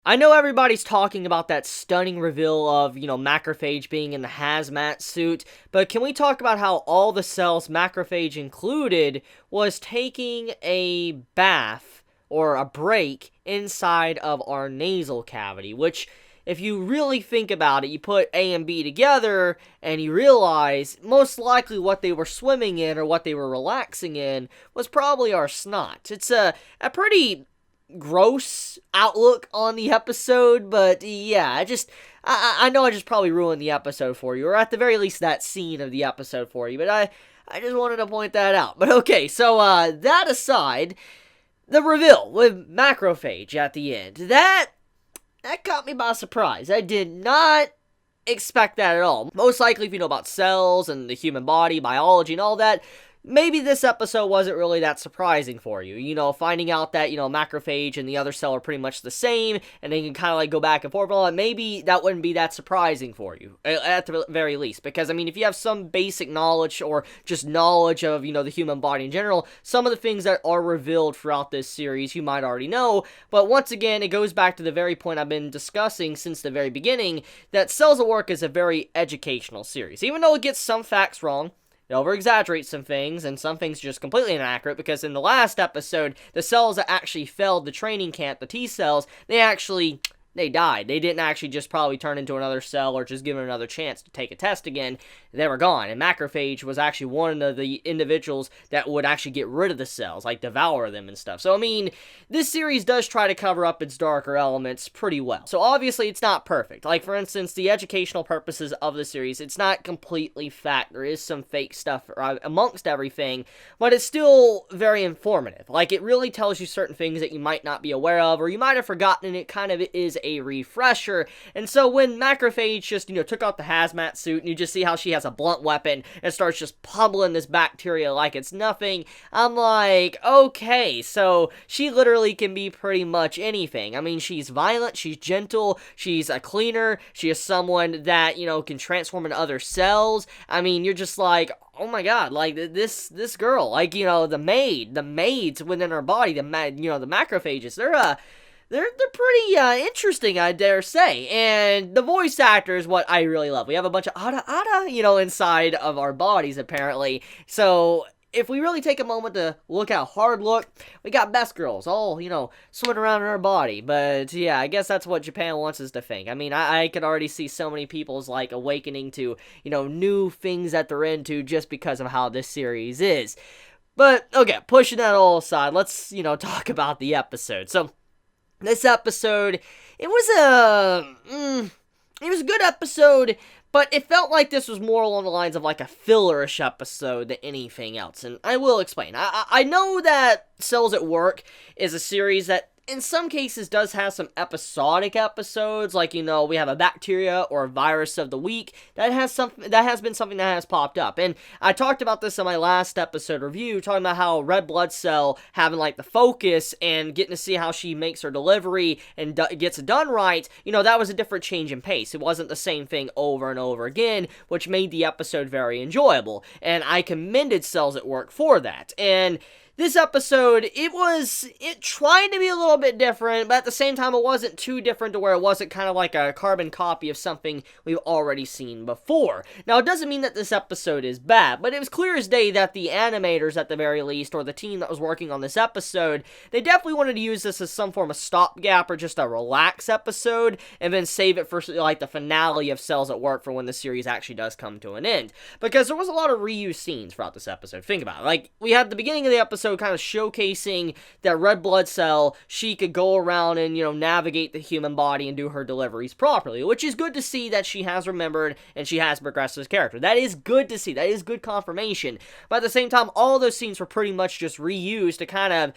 I know everybody's talking about that stunning reveal of, Macrophage being in the hazmat suit, but can we talk about how all the cells, Macrophage included, was taking a bath or a break inside of our nasal cavity, which, if you really think about it, you put A and B together, and you realize most likely what they were swimming in or what they were relaxing in was probably our snot. It's a pretty gross outlook on the episode, but yeah, I know I just probably ruined the episode for you, or at the very least that scene of the episode for you, but I just wanted to point that out. But okay, so that aside, the reveal with Macrophage at the end, that caught me by surprise. I did not expect that at all. Most likely, if you know about cells and the human body, biology, and all that, maybe this episode wasn't really that surprising for you. Finding out that, Macrophage and the other cell are pretty much the same, and they can kind of like go back and forth, well, maybe that wouldn't be that surprising for you, at the very least. Because, if you have some basic knowledge, or just knowledge of, the human body in general, some of the things that are revealed throughout this series, you might already know. But once again, it goes back to the very point I've been discussing since the very beginning, that Cells at Work is a very educational series. Even though it gets some facts wrong, it over-exaggerates some things, and some things just completely inaccurate, because in the last episode, the cells that actually failed the training camp, the T cells, they died. They didn't actually just probably turn into another cell or just given another chance to take a test again. They were gone. And Macrophage was actually one of the individuals that would actually get rid of the cells, like devour them and stuff. So, this series does try to cover up its darker elements pretty well. So, obviously, it's not perfect. Like, for instance, the educational purposes of the series, it's not completely fact. There is some fake stuff amongst everything, but it's still very informative. Like, it really tells you certain things that you might not be aware of, or you might have forgotten, and it kind of is a refresher. And so when Macrophage just, took out the hazmat suit, and you just see how she has a blunt weapon and starts just pummeling this bacteria like it's nothing, I'm like, okay, so she literally can be pretty much anything. She's violent, she's gentle, she's a cleaner, she is someone that, can transform into other cells. You're just like, oh my god, like, this girl, like, the maids within her body, the macrophages, they're pretty interesting, I dare say. And the voice actor is what I really love. We have a bunch of ada, inside of our bodies, apparently. So, if we really take a moment to look at hard look, we got best girls all, swimming around in our body. But, yeah, I guess that's what Japan wants us to think. I could already see so many people's, like, awakening to, new things that they're into just because of how this series is. But, okay, pushing that all aside, let's, talk about the episode. So, this episode, it was a good episode, but it felt like this was more along the lines of like a fillerish episode than anything else, and I will explain. I know that Cells at Work is a series that in some cases does have some episodic episodes, like, we have a bacteria or a virus of the week that has been something that has popped up. And I talked about this in my last episode review, talking about how Red Blood Cell having like the focus and getting to see how she makes her delivery and gets it done right, that was a different change in pace. It wasn't the same thing over and over again, which made the episode very enjoyable, and I commended Cells at Work for that. And this episode, it tried to be a little bit different, but at the same time, it wasn't too different to where it wasn't kind of like a carbon copy of something we've already seen before. Now, it doesn't mean that this episode is bad, but it was clear as day that the animators, at the very least, or the team that was working on this episode, they definitely wanted to use this as some form of stopgap or just a relax episode, and then save it for, like, the finale of Cells at Work for when the series actually does come to an end. Because there was a lot of reused scenes throughout this episode. Think about it. Like, we had the beginning of the episode kind of showcasing that Red Blood Cell, she could go around and, navigate the human body and do her deliveries properly, which is good to see that she has remembered and she has progressed as a character. That is good to see. That is good confirmation. But at the same time, all those scenes were pretty much just reused to kind of,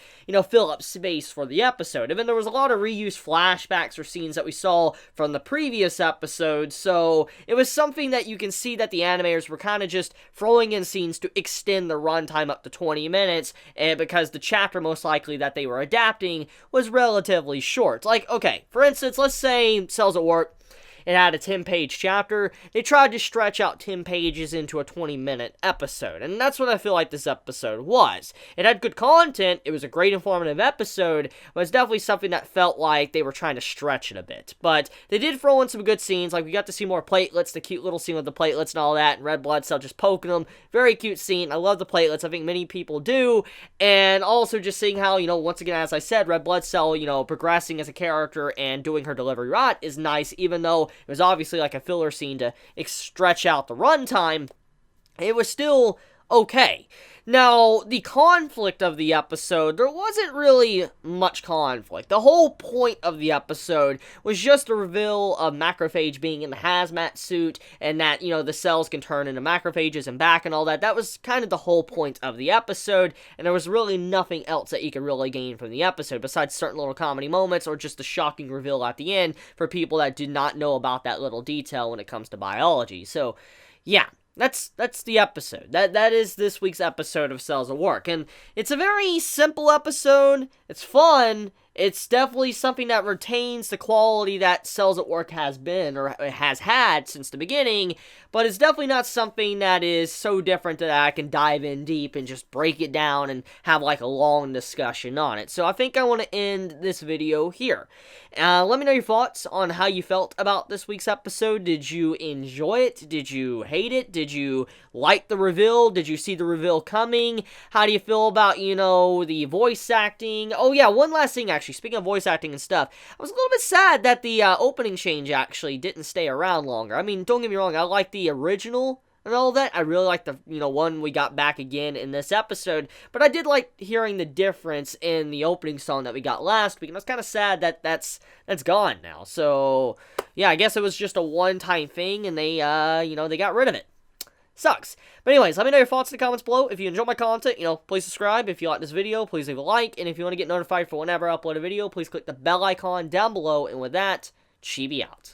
fill up space for the episode. And then there was a lot of reused flashbacks or scenes that we saw from the previous episode, so it was something that you can see that the animators were kind of just throwing in scenes to extend the runtime up to 20 minutes, and because the chapter most likely that they were adapting was relatively short. Like, okay, for instance, let's say Cells at Work, it had a 10-page chapter. They tried to stretch out 10 pages into a 20-minute episode, and that's what I feel like this episode was. It had good content, it was a great informative episode, but it's definitely something that felt like they were trying to stretch it a bit. But they did throw in some good scenes, like we got to see more platelets, the cute little scene with the platelets and all that, and red blood cell just poking them. Very cute scene. I love the platelets. I think many people do. And also just seeing how, once again, as I said, red blood cell, progressing as a character and doing her delivery right is nice, even though it was obviously like a filler scene to stretch out the runtime. It was still okay. Now, the conflict of the episode, there wasn't really much conflict. The whole point of the episode was just a reveal of Macrophage being in the hazmat suit, and that, the cells can turn into macrophages and back and all that. That was kind of the whole point of the episode, and there was really nothing else that you could really gain from the episode, besides certain little comedy moments, or just the shocking reveal at the end for people that did not know about that little detail when it comes to biology. So, yeah. That's the episode. That is this week's episode of Cells at Work. And it's a very simple episode. It's fun. It's definitely something that retains the quality that Cells at Work has been, or has had since the beginning, but it's definitely not something that is so different that I can dive in deep and just break it down and have like a long discussion on it. So I think I want to end this video here. Let me know your thoughts on how you felt about this week's episode. Did you enjoy it? Did you hate it? Did you like the reveal? Did you see the reveal coming? How do you feel about, the voice acting? Oh yeah, one last thing actually. Speaking of voice acting and stuff, I was a little bit sad that the opening change actually didn't stay around longer. I mean, don't get me wrong, I like the original and all that. I really like the, one we got back again in this episode, but I did like hearing the difference in the opening song that we got last week, and I was kind of sad that that's gone now. So, yeah, I guess it was just a one-time thing, and they, they got rid of it. Sucks. But anyways, let me know your thoughts in the comments below. If you enjoy my content, please subscribe. If you like this video, please leave a like. And if you want to get notified for whenever I upload a video, please click the bell icon down below. And with that, Chibi out.